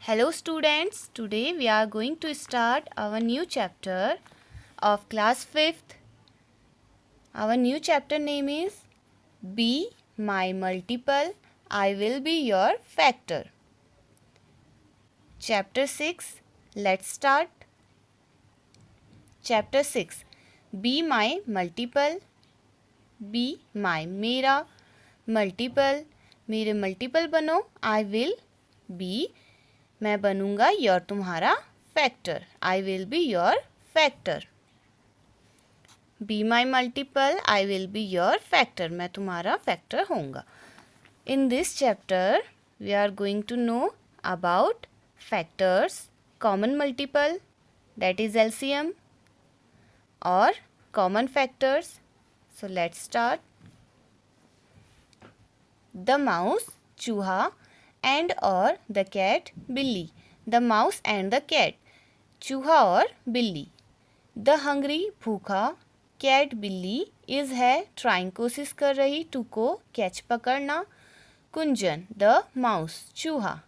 Hello students, today we are going to start our new chapter of class 5th. Our new chapter name is Be My Multiple, I Will Be Your Factor. Chapter 6, let's start. Chapter 6, Be My Multiple, Be My मेरा multiple, मेरे multiple बनो, I will be मैं बनूंगा your तुम्हारा factor I will be your factor be my multiple I will be your factor मैं तुम्हारा factor होऊंगा in this chapter we are going to know about factors common multiple that is LCM और common factors so let's start the mouse चूहा and or the cat बिल्ली the mouse and the cat चूहा और बिल्ली the hungry भूखा cat बिल्ली is है trying कोशिश कर रही to को कैच पकड़ना कुंजन the mouse चूहा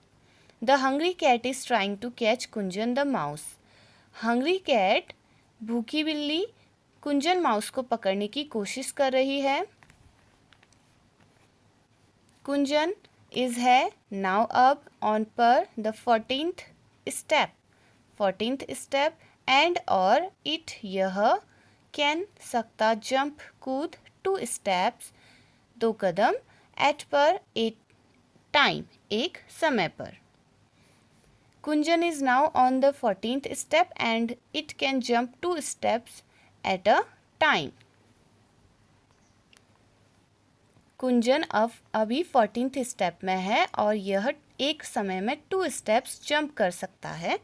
the hungry cat is trying to catch Kunjan the mouse hungry cat भूखी बिल्ली कुंजन माउस को पकड़ने की कोशिश कर रही है कुंजन इज है नाउ अब ऑन पर द 14th स्टेप एंड और इट यह कैन सकता जंप कूद 2 स्टेप्स 2 कदम एट पर ए टाइम एक समय पर Kunjan is now on the 14th step and it can jump 2 steps at a time Kunjan अब अभी 14th स्टेप में है और यह एक समय में 2 स्टेप्स जंप कर सकता है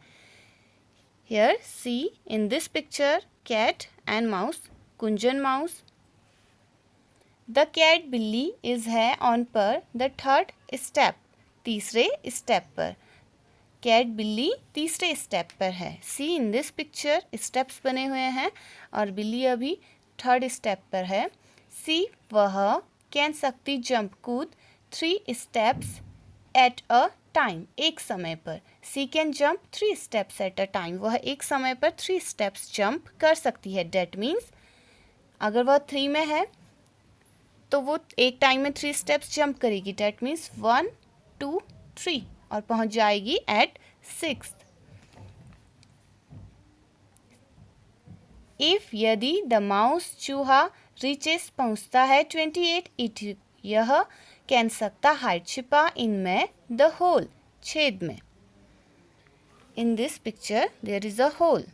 here see in this picture cat and mouse Kunjan mouse the cat बिल्ली इज है ऑन पर द 3rd स्टेप तीसरे स्टेप पर कैट बिल्ली तीसरे स्टेप पर है see in this picture steps बने हुए हैं और बिल्ली अभी 3rd स्टेप पर है सी वह कैन सकती जंप कूद 3 स्टेप्स एट अ टाइम एक समय पर she can jump 3 steps at a time वह एक समय पर 3 स्टेप्स जंप कर सकती है डेट मीन्स अगर वह 3 में है तो वो एक टाइम में 3 स्टेप्स जंप करेगी डेट मीन्स 1 2 3 और पहुंच जाएगी एट 6th इफ यदि द माउस चूहा रीचेस पहुंचता है 28 इट यह कैन सकता हाइड छिपा इनमें द होल छेद में in this picture there is a hole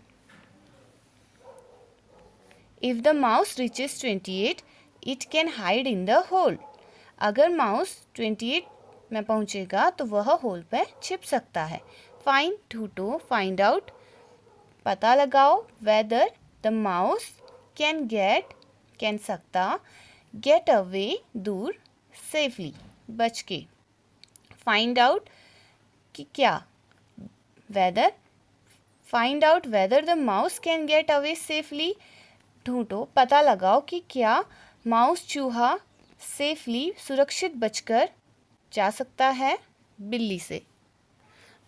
if the mouse reaches 28 it can hide in the hole अगर माउस 28 में पहुंचेगा तो वह होल पे छिप सकता है फाइंड टू फाइंड आउट पता लगाओ वेदर द माउस कैन सकता गेट अवे दूर सेफली बच के फाइंड आउट कि क्या whether find out whether the mouse can get away safely ढूंढो पता लगाओ कि क्या माउस चूहा सेफली सुरक्षित बचकर जा सकता है बिल्ली से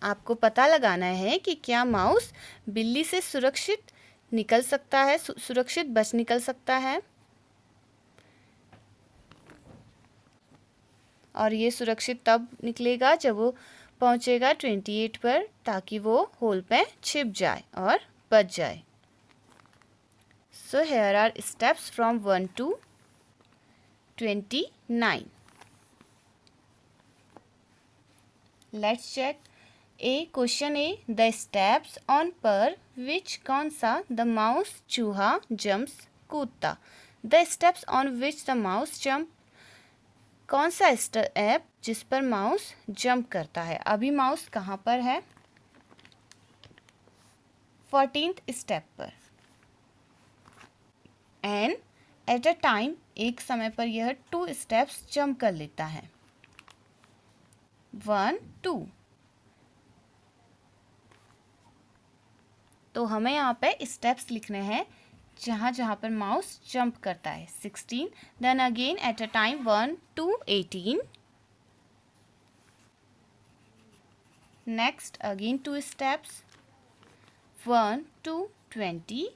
आपको पता लगाना है कि क्या माउस बिल्ली से सुरक्षित निकल सकता है सुरक्षित बच निकल सकता है और ये सुरक्षित तब निकलेगा जब वो पहुंचेगा 28 पर ताकि वो होल पे छिप जाए और बच जाए so here are steps from 1 to 29 let's check question A the steps on पर विच कौन सा द माउस चूहा जंप्स कूदता the steps on which the mouse jump कौन सा स्टेप जिस पर माउस जंप करता है अभी माउस कहाँ पर है 14th स्टेप पर एंड एट अ टाइम एक समय पर यह 2 स्टेप्स जंप कर लेता है 1 2 तो हमें यहाँ पे स्टेप्स लिखने हैं जहाँ पर माउस जंप करता है 16 then again at a time 1 to 18 Next, again 2 steps. 1 to 20.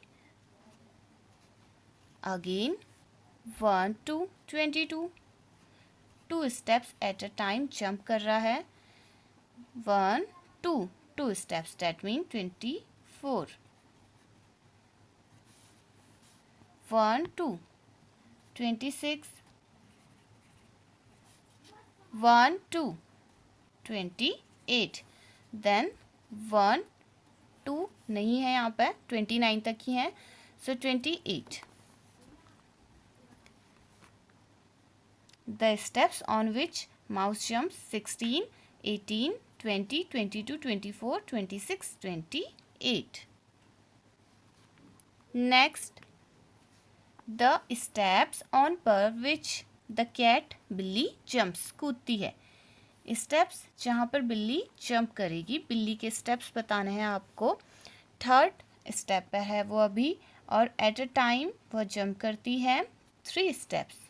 Again 1 to 22. 2 steps at a time jump कर रहा है. 1 2 2 steps, that means 24. 1 2 26. 1 2 28. Then 1 2 नहीं है यहाँ पे, 29 तक ही है, so 28. The steps on which mouse jumps 16, 18, 20, 22, 24, 26, 28. Next, the steps on per which the cat बिल्ली jumps कूदती है. स्टेप्स जहाँ पर बिल्ली जंप करेगी, बिल्ली के स्टेप्स बताने हैं आपको. थर्ड स्टेप पे है वो अभी, और एट अ टाइम वो जंप करती है 3 steps.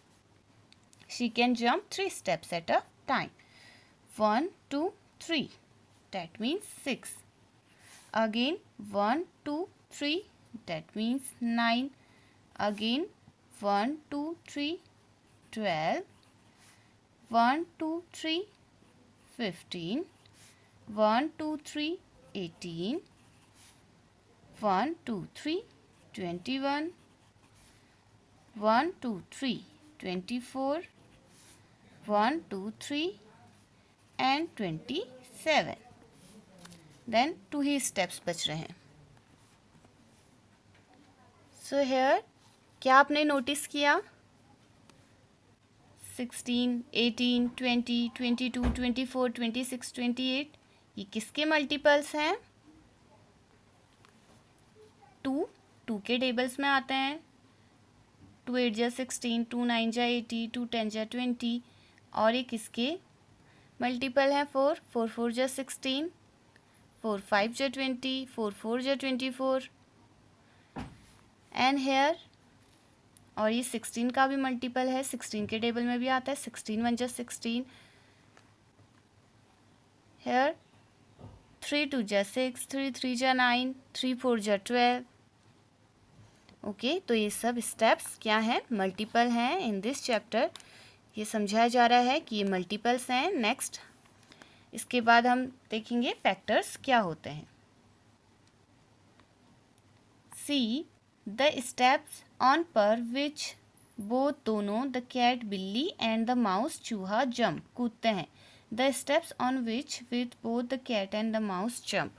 She can jump 3 steps at a time. 1 2 3, that means 6. Again 1 2 3, that means 9. Again 1 2 3 12. 1 2 3 15. 1 2 3 18. 1 2 3 21. 1 2 3 24. 1 2 3 and 27. Then 2 he steps बच रहे हैं. So here क्या आपने नोटिस किया? 16, 18, 20, 22, 24, 26, 28 ये किसके मल्टीपल्स हैं? 2 के टेबल्स में आते हैं. 2 8 जा 16, 2 9 जा 80, 2 10 जा 20. और ये किसके मल्टीपल हैं? 4 4 जा 16, 4 5 जा 20, 4 4 जा 24. एंड हेयर, और ये 16 का भी मल्टीपल है, 16 के टेबल में भी आता है. 16 1 जा 16. हेयर 3 2 जा 6, 3 3 जा 9, 3 4 जा 12. ओके, तो ये सब स्टेप्स क्या हैं? मल्टीपल हैं इन दिस चैप्टर. ये समझाया जा रहा है कि ये मल्टीपल्स हैं. नेक्स्ट, इसके बाद हम देखेंगे फैक्टर्स क्या होते हैं. सी द स्टेप्स ऑन पर विच बोथ दोनों द कैट बिल्ली एंड द माउस चूहा जंप कूदते हैं. The steps on which with both the cat and the mouse jump.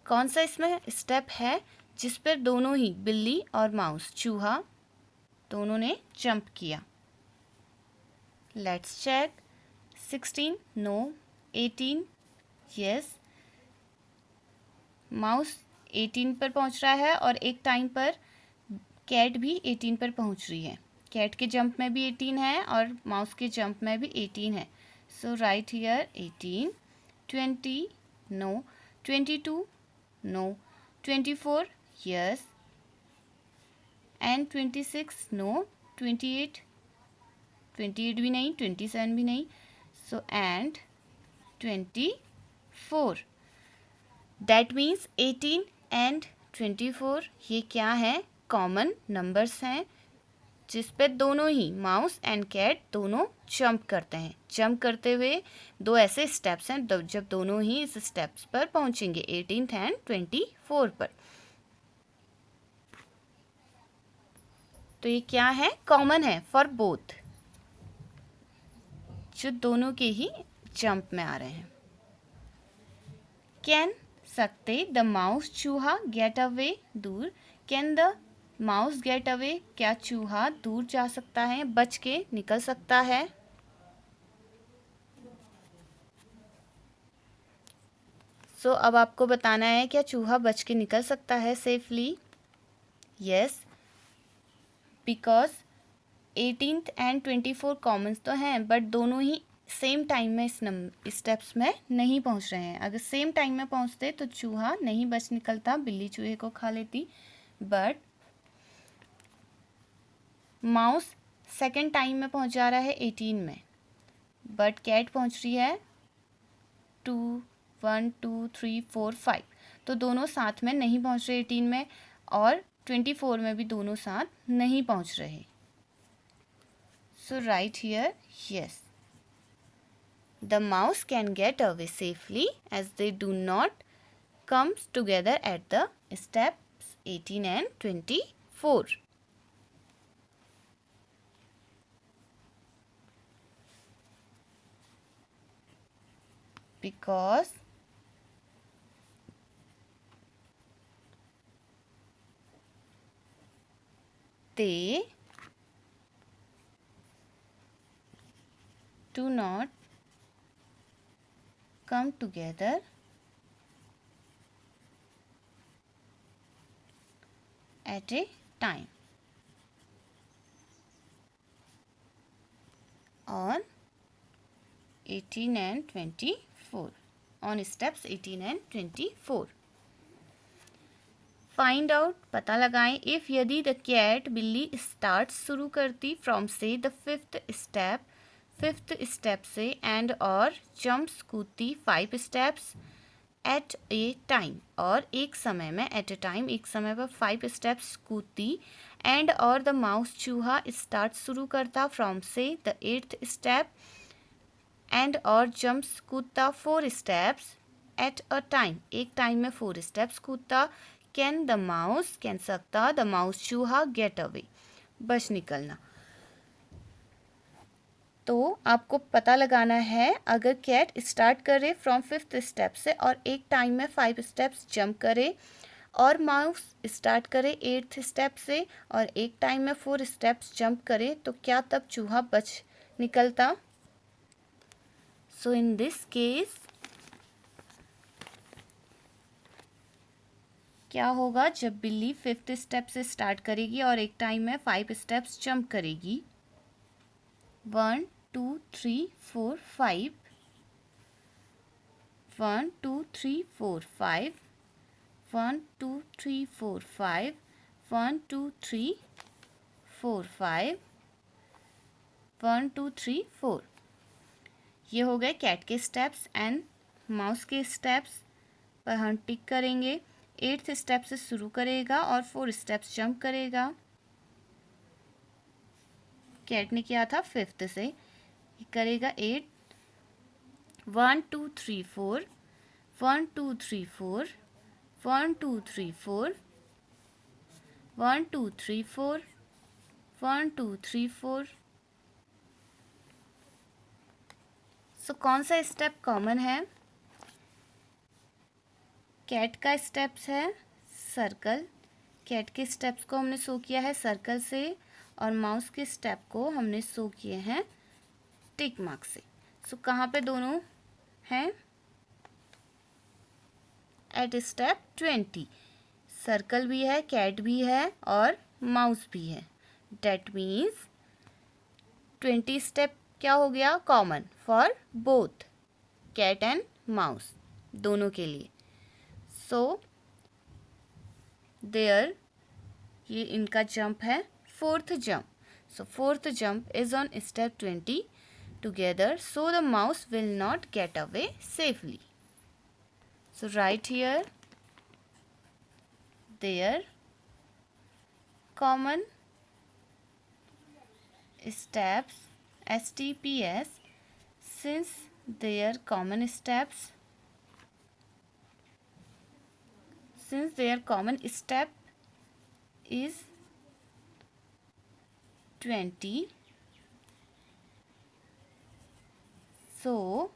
कौन सा इसमें स्टेप है जिस पर दोनों ही बिल्ली और माउस चूहा दोनों ने जंप किया? Let's check. 16 no. 18 yes. Mouse 18 पर पहुंच रहा है और एक टाइम पर कैट भी 18 पर पहुंच रही है. कैट के जंप में भी 18 है और माउस के जंप में भी 18 है. So right here 18. 20 no. 22 no. 24 yes. And 26 no. 28 भी नहीं, 27 भी नहीं. So and 24. That means 18 and 24 ये क्या है? कॉमन नंबर्स हैं जिस पे दोनों ही माउस एंड कैट दोनों जंप करते हैं. जंप करते हुए 2 ऐसे स्टेप्स हैं जब दोनों ही इस स्टेप्स पर पहुंचेंगे, 18th एंड 24 पर. तो ये क्या है? कॉमन है फॉर बोथ, जो दोनों के ही जंप में आ रहे हैं. कैन सकते द माउस चूहा गेट अवे दूर. Can the mouse get away, क्या चूहा दूर जा सकता है, बच के निकल सकता है? सो अब आपको बताना है क्या चूहा बच के निकल सकता है safely? Yes, because 18th and 24 Commons तो हैं, बट दोनों ही सेम टाइम में इस स्टेप्स में नहीं पहुंच रहे हैं. अगर सेम टाइम में पहुंचते तो चूहा नहीं बच निकलता, बिल्ली चूहे को खा लेती. बट माउस सेकेंड टाइम में पहुंच जा रहा है 18 में, बट कैट पहुंच रही है 2 1 2 3 4 5, तो दोनों साथ में नहीं पहुंच रहे 18 में, और 24 में भी दोनों साथ नहीं पहुंच रहे. So write here yes. The mouse can get away safely as they do not come together at the steps 18 and 24. Because they do not come together at a time on 18 and 24, on steps 18 and 24. Find out, पता लगाएं, if यदि the cat बिल्ली start शुरू करती from से the fifth step से, and और jumps कूदती 5 स्टेप्स एट ए टाइम, और एक समय में, एट ए टाइम एक समय पर 5 स्टेप्स कूदती, एंड और द माउस चूहा स्टार्ट शुरू करता फ्रॉम से द 8th स्टेप, एंड और जंप्स कूदता 4 स्टेप्स एट अ टाइम, एक टाइम में 4 स्टेप्स कूदता, कैन सकता द माउस चूहा गेट अवे, बच निकलना. तो आपको पता लगाना है, अगर कैट स्टार्ट करे फ्रॉम 5th स्टेप से और एक टाइम में 5 स्टेप्स जंप करे, और माउस स्टार्ट करे 8th स्टेप से और एक टाइम में 4 स्टेप्स जंप करे, तो क्या तब चूहा बच निकलता? सो इन दिस केस क्या होगा, जब बिल्ली 5th स्टेप से स्टार्ट करेगी और एक टाइम में 5 स्टेप्स जंप करेगी, 1 2 3 4 5, 1 2 3 4 5, 1 2 3 4 5, 1 2 3 4 5, 1 2 3 4. ये हो गए कैट के स्टेप्स. एंड माउस के स्टेप्स पर हम टिक करेंगे. 8th स्टेप से शुरू करेगा और 4 स्टेप्स जंप करेगा. कैट ने किया था 5th से, करेगा 8, 1 2 3 4, 1 2 3 4, 1 2 3 4, 1 2 3 4, 1 2 3 4. सो कौन सा स्टेप कॉमन है? कैट का स्टेप्स है सर्कल. कैट के स्टेप्स को हमने शो किया है सर्कल से, और माउस के स्टेप को हमने शो किए हैं टिक मार्क से. सो कहाँ पे दोनों हैं? Eight step 20. सर्कल भी है, कैट भी है और माउस भी है. डेट मीन्स 20 स्टेप क्या हो गया? Common for both cat and mouse, दोनों के लिए. सो देयर, ये इनका जंप है 4th jump. So 4th jump is on step 20 together, so the mouse will not gate away safely. So right here their common steps STPS, since their common step is 20, so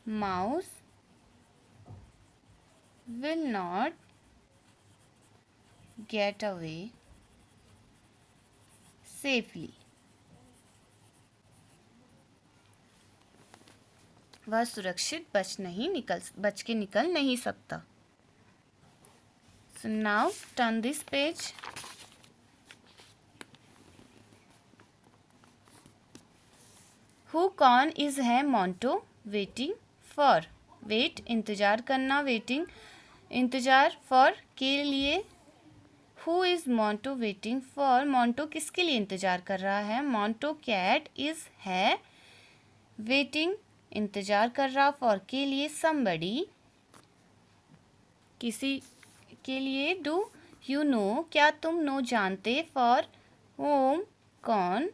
mouse will not get away safely. वह सुरक्षित बच के निकल नहीं सकता. So now turn this page. Who कौन is है Monte waiting for. Wait इंतज़ार करना, वेटिंग इंतज़ार, फॉर के लिए. Who is Monte waiting for. Monte किसके लिए इंतज़ार कर रहा है? मोंटो कैट इज़ है वेटिंग इंतज़ार कर रहा, फॉर के लिए, somebody किसी के लिए, डू यू नो क्या तुम नो जानते, फॉर whom कौन,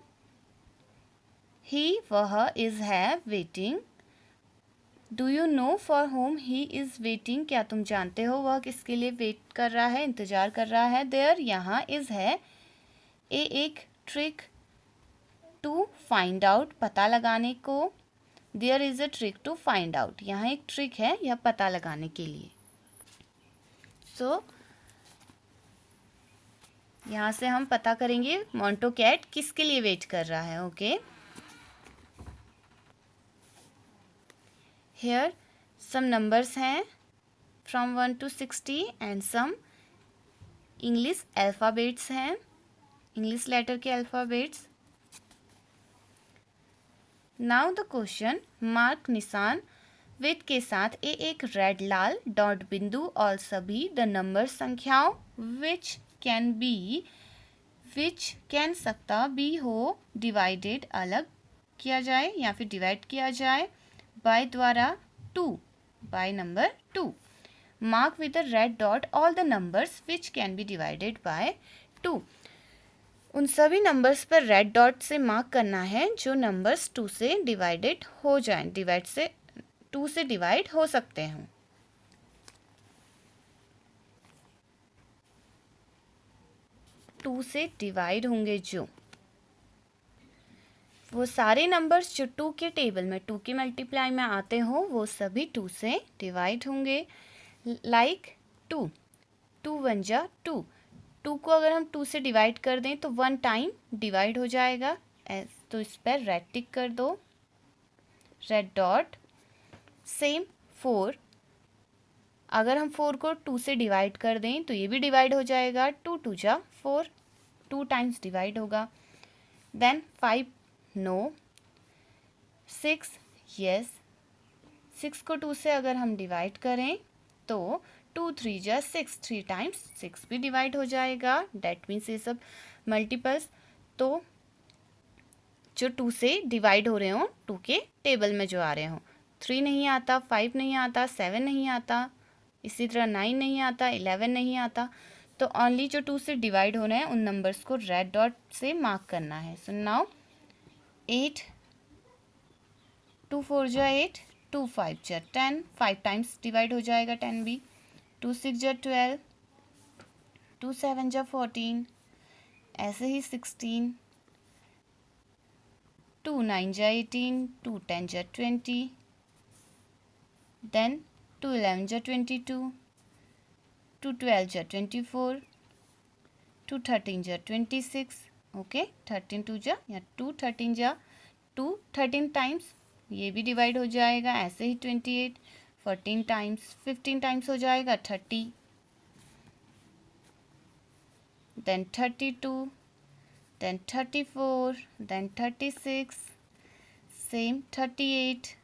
ही वह, इज़ है, waiting, do you know for home he is waiting क्या तुम जानते हो वह किसके लिए वेट कर रहा है, इंतज़ार कर रहा है, देयर यहाँ, इज़ है, ए एक ट्रिक, टू फाइंड आउट पता लगाने को, there is a trick to find out यहाँ एक ट्रिक है यह पता लगाने के लिए। सो यहाँ से हम पता करेंगे मोंटो कैट किसके लिए वेट कर रहा है। ओके, here some numbers हैं from 1 to 60 and some English alphabets हैं, English letter के alphabets। Now the question, mark निशान विथ के साथ एक रेड लाल डॉट बिंदु और सभी द नंबर संख्याओं विच कैन सकता बी हो डिवाइडेड अलग किया जाए या फिर डिवाइड किया जाए बाय द्वारा 2 by number 2। Mark with the red dot all the numbers which can be divided bye 2। उन सभी नंबर्स पर रेड डॉट से मार्क करना है जो नंबर्स 2 से डिवाइडेड हो जाएं, 2 से डिवाइड हो सकते हैं। टू से डिवाइड होंगे जो वो सारे नंबर्स जो 2 के टेबल में 2 के मल्टीप्लाई में आते हो वो सभी 2 से डिवाइड होंगे। लाइक 2 1 जा 2 को अगर हम 2 से डिवाइड कर दें तो 1 टाइम डिवाइड हो जाएगा, तो इस पर रेड टिक कर दो, रेड डॉट। सेम 4 अगर हम 4 को 2 से डिवाइड कर दें तो ये भी डिवाइड हो जाएगा, 2 2 जा 4 2 टाइम्स डिवाइड होगा। देन 5 नो, 6 यस, 6 को 2 से अगर हम डिवाइड करें तो 2 3 जा 6 3 टाइम्स 6 भी डिवाइड हो जाएगा। डैट मीन्स ये सब मल्टीपल्स तो जो 2 से डिवाइड हो रहे हो 2 के टेबल में जो आ रहे हो, 3 नहीं आता, 5 नहीं आता, 7 नहीं आता, इसी तरह 9 नहीं आता, 11 नहीं आता, तो ओनली जो 2 से डिवाइड हो रहे हैं उन नंबर्स को रेड डॉट से मार्क करना है। सो नाउ 8 2 4 जा 8, 2 5 जा 10, 5 टाइम्स डिवाइड हो जाएगा 10 भी, 2 6 जा 12, 2 7 जा 14, ऐसे ही 16, 2 9 जा 18, 2 10 जा 20, देन 2 11 जा 22, 2 12 जा 24, 2 13 जा 26। ओके, 13 2 जा या 2 13 जा 2 13 टाइम्स ये भी डिवाइड हो जाएगा, ऐसे ही 28 14 टाइम्स 15 टाइम्स हो जाएगा 30, then 32, then 34, then 36, same 38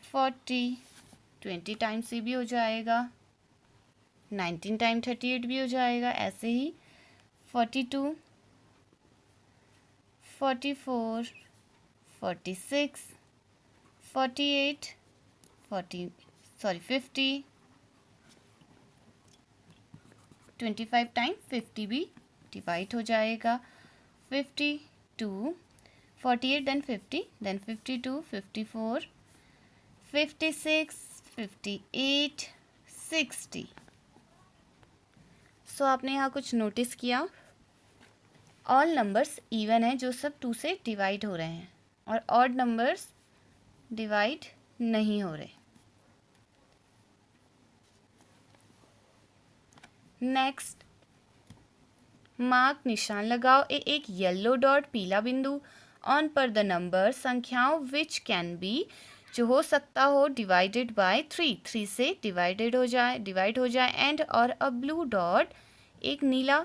40 20 times ये भी हो जाएगा, 19 टाइम 38 भी हो जाएगा, ऐसे ही 42 44 46 48 50 25 टाइम 50 भी डिवाइड हो जाएगा, 52 48 देन 50 देन 52 54 56 58 60। सो आपने यहाँ कुछ नोटिस किया, ऑल नंबर्स इवन है जो सब 2 से डिवाइड हो रहे हैं और ऑड नंबर्स डिवाइड नहीं हो रहे। नेक्स्ट, मार्क निशान लगाओ एक येलो डॉट पीला बिंदु ऑन पर द नंबर संख्याओं विच कैन बी जो हो सकता हो डिवाइडेड बाय 3 से डिवाइड हो जाए एंड और अ ब्लू डॉट एक नीला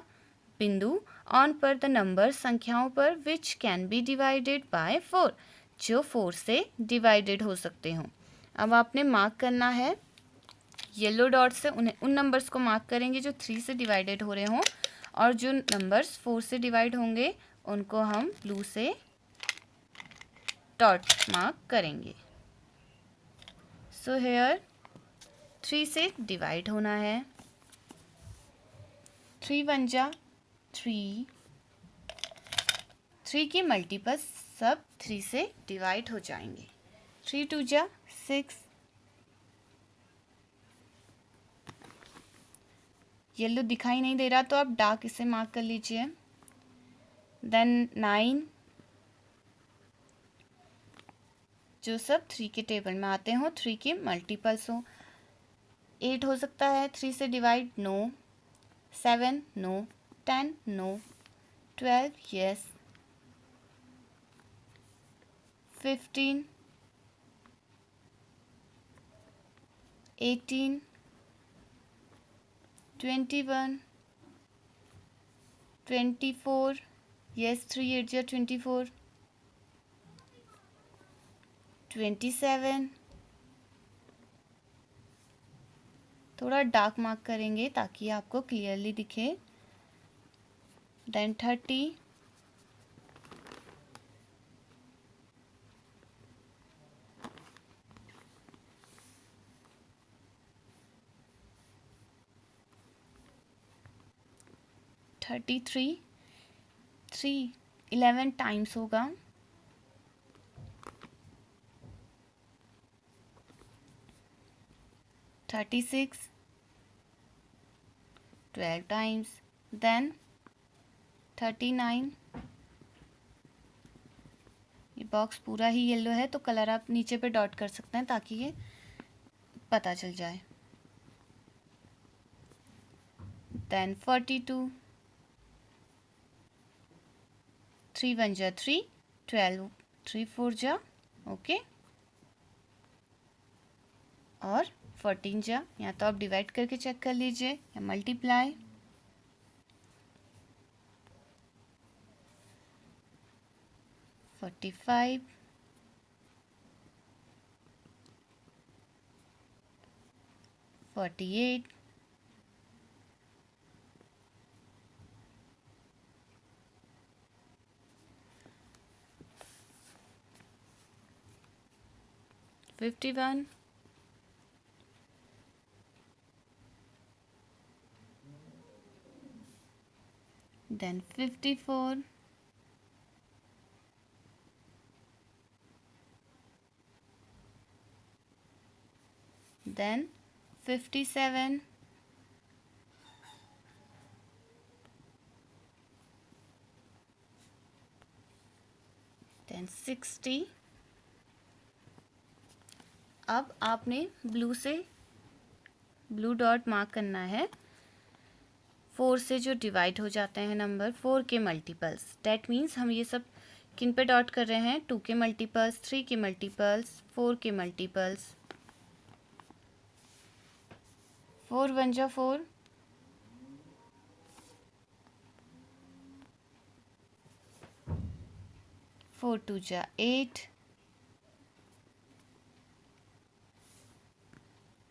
बिंदु ऑन पर द नंबर संख्याओं पर विच कैन बी डिवाइडेड बाय 4 जो 4 से डिवाइडेड हो सकते हों। अब आपने मार्क करना है येलो डॉट से उन नंबर्स को मार्क करेंगे जो 3 से डिवाइडेड हो रहे हों और जो नंबर्स 4 से डिवाइड होंगे उनको हम ब्लू से डॉट मार्क करेंगे। सो हेयर 3 से डिवाइड होना है। 3 1 जा 3, 3 की मल्टीपल्स सब 3 से डिवाइड हो जाएंगे। 3 2 जा 6, येलो दिखाई नहीं दे रहा तो आप डार्क इसे मार्क कर लीजिए। देन 9, जो सब 3 के टेबल में आते हो, 3 की मल्टीपल्स हो। 8 हो सकता है 3 से divide, no. 7 no. 10 no. 12 yes. 15, 18, 21, 24 yes, 3 8 जा 24, 27, थोड़ा डार्क मार्क करेंगे ताकि आपको क्लियरली दिखे। देन 30, 33, 3 11 टाइम्स होगा। 36 12 टाइम्स। देन 39, ये बॉक्स पूरा ही येलो है तो कलर आप नीचे पे डॉट कर सकते हैं ताकि ये पता चल जाए। देन 42, 3 1 जा 3, 12 3 4 जा, ओके। और 14 जा, या तो आप डिवाइड करके चेक कर लीजिए या मल्टीप्लाई। 45, 48, 51, then 54, then 57, then 60। अब आपने ब्लू डॉट मार्क करना है 4 से जो डिवाइड हो जाते हैं नंबर, 4 के मल्टीपल्स। डैट मीन्स हम ये सब किन पे डॉट कर रहे हैं, 2 के मल्टीपल्स, 3 के मल्टीपल्स, 4 के मल्टीपल्स। 4 1 जा 4, 4 2 जा 8,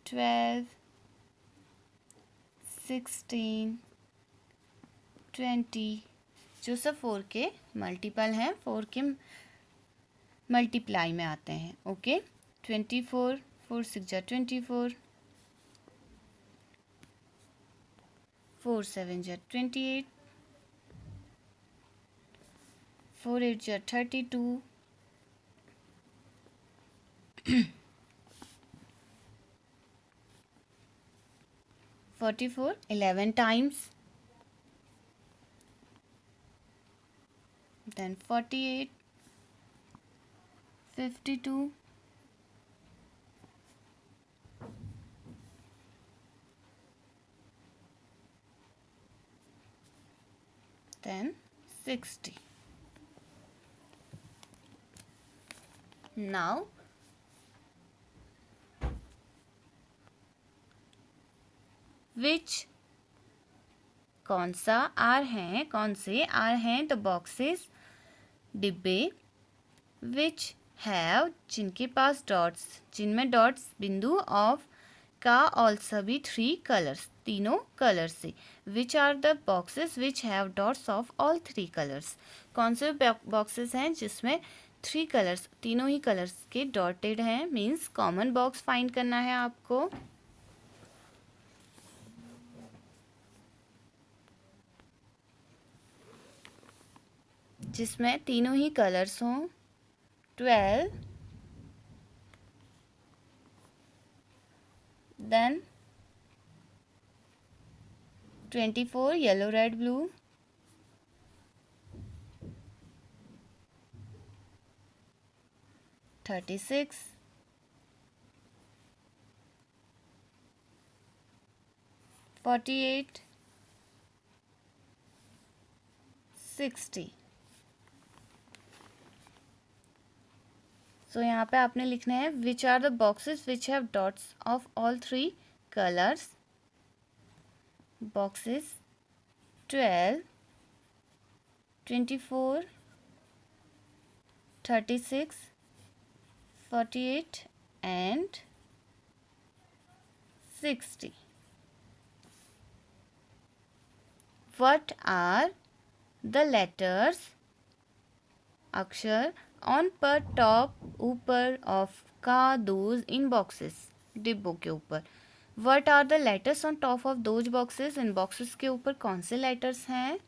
12, 16, 20, जो सब 4 के मल्टीपल हैं, 4 के मल्टीप्लाई में आते हैं, ओके। 24, 4 6 जा 24, 4 7 जा 28, 4 8 जा 32, 44 11 times, then 48, 52, then 60. Now which कौन सा आर हैं, कौन से आर हैं द बॉक्सेस, डिब्बे, विच हैव, जिनके पास डॉट्स, जिनमें डॉट्स बिंदु, ऑफ, का, ऑल, सभी, 3 कलर्स, तीनों कलर्स से। Which are the boxes which have dots of all 3 colours, कौन से बॉक्सेस हैं जिसमें 3 कलर्स, तीनों ही कलर्स के डॉटेड हैं, मीन्स कॉमन बॉक्स फाइंड करना है आपको। जिसमें तीनों ही कलर्स हों। 12, then 24 yellow red blue, 36, 48, 60। So यहाँ पे आपने लिखना है विच are the boxes which have dots of all 3 colours. Boxes 12, 24, 36, 48 and 60. What are the letters, अक्षर ऑन पर, टॉप, ऊपर, ऑफ का, दोज, इन बॉक्सेस, डिब्बों के ऊपर। What are the letters on top of those boxes, इन बॉक्सेस के ऊपर कौन से लेटर्स हैं?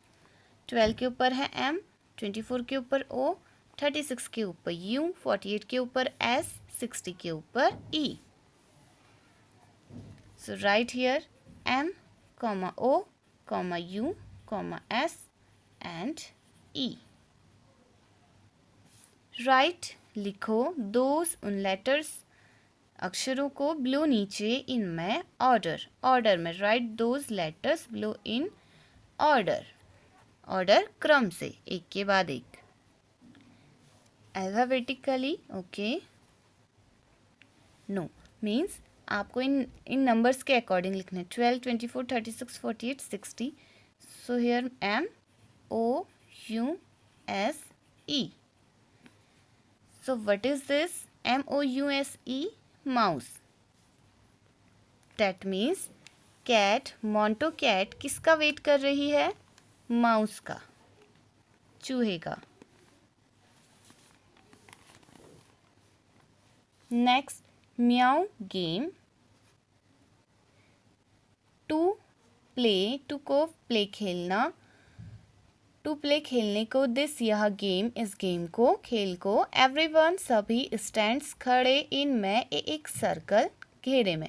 12 के ऊपर है M, 24 के ऊपर O, 36 के ऊपर U, 48 के ऊपर S, 60 के ऊपर E. So write here M, O, U, S and E. Right, लिखो दोज, उन लेटर्स, अक्षरों को, बिलो नीचे, इनमें, ऑर्डर में। Right those letters below in order क्रम से, एक के बाद एक, अल्फाबेटिकली। ओके, नो मीन्स आपको इन नंबर्स के अकॉर्डिंग लिखना है। 12, 24, 36, 48, 60। So here MOUSE. So what is this? MOUSE, mouse. That means cat, मोंटो कैट किसका वेट कर रही है? माउस का, चूहे का। नेक्स्ट, म्याऊ गेम। टू को प्ले खेलना, टू प्ले खेलने को, दिस यह गेम, इस गेम को, खेल को, एवरीवन सभी, स्टैंड्स खड़े, इन में, एक सर्कल घेरे में।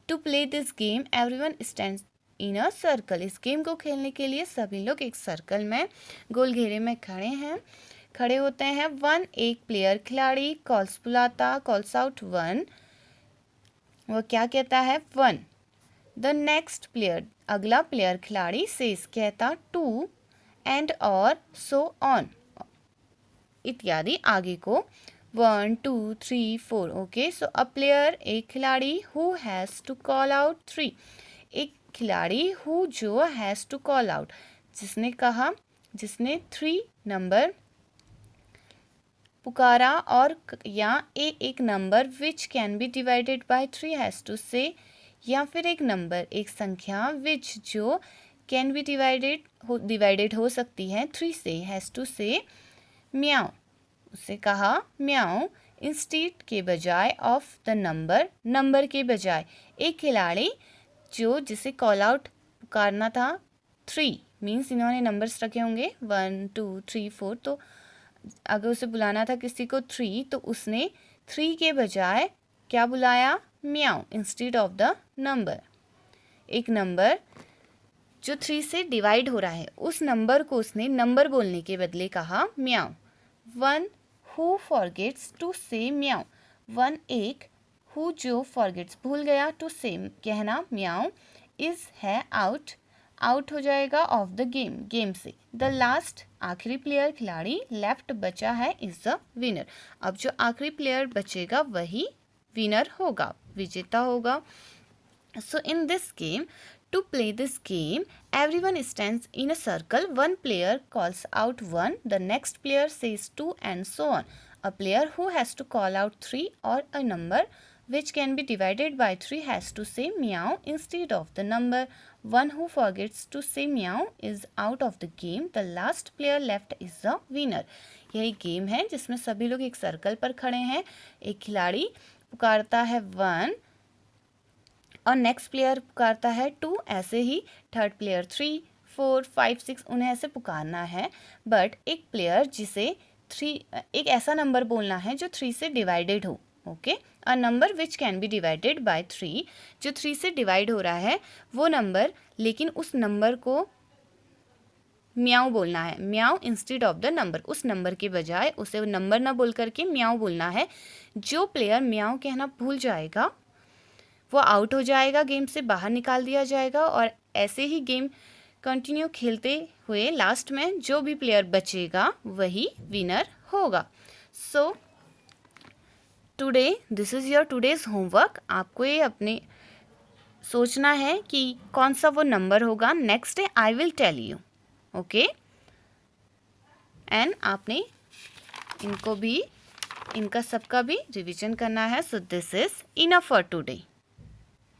To play this game everyone stands in a circle, इस गेम को खेलने के लिए सभी लोग एक सर्कल में, गोल घेरे में खड़े होते हैं। 1, एक प्लेयर खिलाड़ी, कॉल्स बुलाता, कॉल्स आउट 1, वो क्या कहता है? 1। द नेक्स्ट प्लेयर, अगला प्लेयर खिलाड़ी, सेज कहता 2 एंड और सो ऑन, इत्यादि आगे को, 1, 2, 3, 4। ओके, सो अ प्लेयर, एक खिलाड़ी, who has to call out 3, एक खिलाड़ी हु जो हैज़ टू कॉल आउट, जिसने 3 नंबर पुकारा, और या एक number which can be divided by 3 has to say, या फिर एक नंबर, एक संख्या विच जो कैन बी डिवाइडेड हो सकती है 3 से, हैज़ टू से म्याऊ, उसे कहा म्याऊ, इंस्टीड के बजाय, ऑफ द नंबर के बजाय। एक खिलाड़ी जिसे कॉल आउट पुकारना था 3, मीन्स इन्होंने नंबर्स रखे होंगे 1, 2, 3, 4, तो अगर उसे बुलाना था किसी को 3, तो उसने 3 के बजाय क्या बुलाया? म्याऊ, इंस्टीड ऑफ द नंबर। एक नंबर जो 3 से डिवाइड हो रहा है, उस नंबर को उसने नंबर बोलने के बदले कहा म्याऊ। 1 हु फॉरगेट्स टू से म्याऊ, 1 एक, हु जो फॉरगेट्स भूल गया, टू से कहना म्याऊ, इज है आउट हो जाएगा ऑफ द गेम से। द लास्ट आखिरी प्लेयर खिलाड़ी, लेफ्ट बचा है, इज द विनर। अब जो आखिरी प्लेयर बचेगा वही विनर होगा, विजेता होगा। So in this game, to play this game, everyone stands in a circle. One player calls out 1, the next player says 2, and so on. A player who has to call out 3 or a number which can be divided by 3 has to say meow instead of the number. One who forgets to say meow is out of the game. The last player left is the winner. यही game है जिसमें सभी लोग एक circle पर खड़े हैं. एक खिलाड़ी पुकारता है 1 और नेक्स्ट प्लेयर पुकारता है 2. ऐसे ही थर्ड प्लेयर 3, 4, 5, 6 उन्हें ऐसे पुकारना है. बट एक प्लेयर जिसे 3 एक ऐसा नंबर बोलना है जो 3 से डिवाइडेड हो. Okay, a number which can be divided by 3. जो 3 से डिवाइड हो रहा है वो नंबर, लेकिन उस नंबर को म्याऊ बोलना है. म्याऊ इंस्टेड ऑफ द नंबर. उस नंबर के बजाय उसे नंबर ना बोल करके म्याऊ बोलना है. जो प्लेयर म्याऊ कहना भूल जाएगा वो आउट हो जाएगा, गेम से बाहर निकाल दिया जाएगा. और ऐसे ही गेम कंटिन्यू खेलते हुए लास्ट में जो भी प्लेयर बचेगा वही विनर होगा. So today this is your today's homework. आपको ये अपने सोचना है कि कौन सा वो नंबर होगा. Next day I will tell you. Okay, and आपने इनको भी, इनका सबका भी रिवीजन करना है. So this is enough for today.